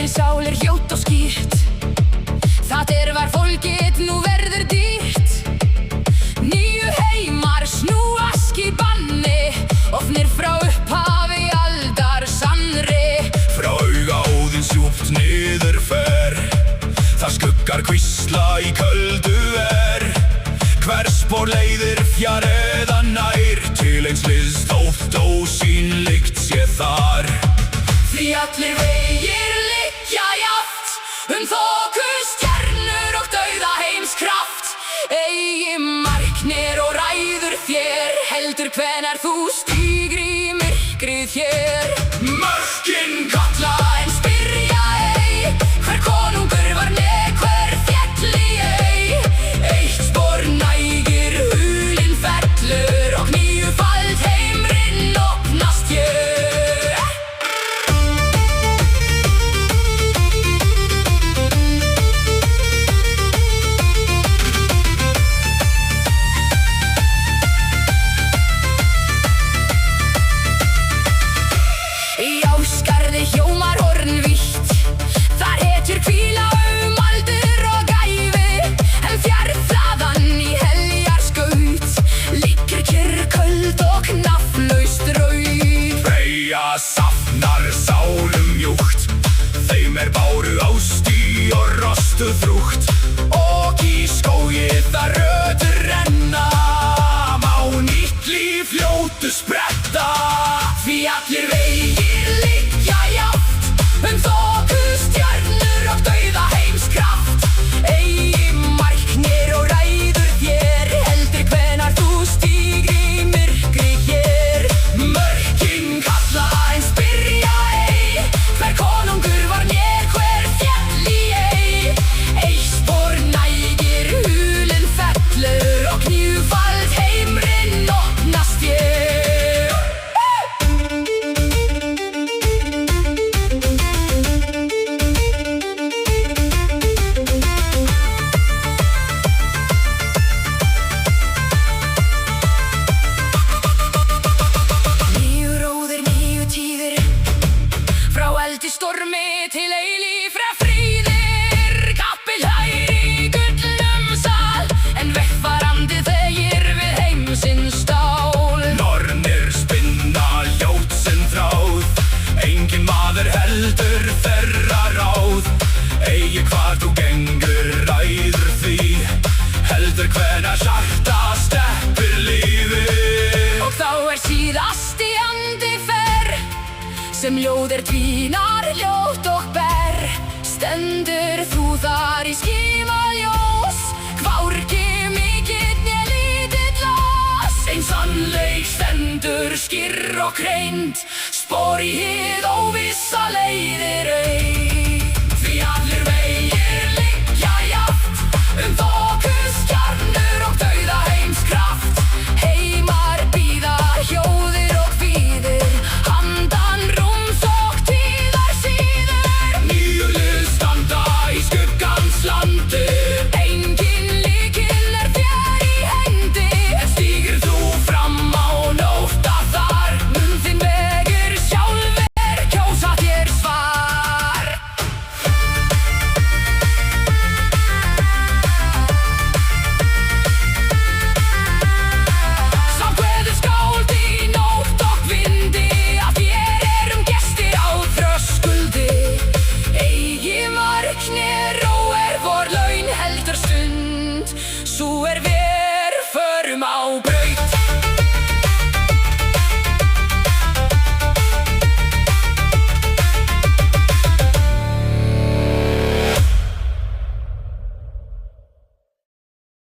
sálir hljótt og skýrt. Það var fólkið, nú verður dýrt. Nýju heimar snúast í banni, ofnir frá upphafi aldar sannri. Frá auga Óðins djúpt niður fer, það skuggar hvísla í köldu Hver spor leiðir fjær eða nær, til eins liðs þótt ósýnlíkt sé þar. Því allir vegir liggja jafnt, þoku, stjörnur og dauða heimskraft. Eigi marknir og ræður þér, heldur hvenær þú stígur í myrkrið hér. Mörkin kalla en spyrja ei, hver konungur var hver féll í ei. Eitt spor nægir, hulinn fellur og níufald heimurinn opnast hér. Í Ásgarði hljómar horn vítt, þar hetjur hvíla aldur og gæfi. En fjarr þaðan í heljar skaut, liggur kyrr, köld og nafnlaust rauð. Freyja safnar sálum mjúkt, þeim báru ástí og rostuð frúkt. Og í skógi þar rötur renna, má nýtt líf fljótu spretta. Því allir vegir liggja jafnt, þoku, stjörnur og dauða heimskraft. Eigi marknir og ræður þér, heldur hvenær þú stígur í myrkrið hér. Mörkin kalla en spyrja ei, hver konungur var hver féll í ei. Eitt spor nægir, hulinn fellur og níufald heimurinn opnast hér. Stormi til eilífra fríðir, kappi hlær í gullnum sal, en vegfarandi þegir við heimsins stál. Nornir spinna ljót sinn þráð, enginn maður heldur þeirra ráð. Eigi hvar þú gengur ræður því, heldur hvenær hjarta steppir lífið. Og þá síðasti andi fer, sem ljóðir dvínar ljótt og ber. Stendur þú þar í skímaljós, hvorki mikill né lítill las. Ein sannleik stendur skýr og hreint, spor í hið óvissa leiðir ei.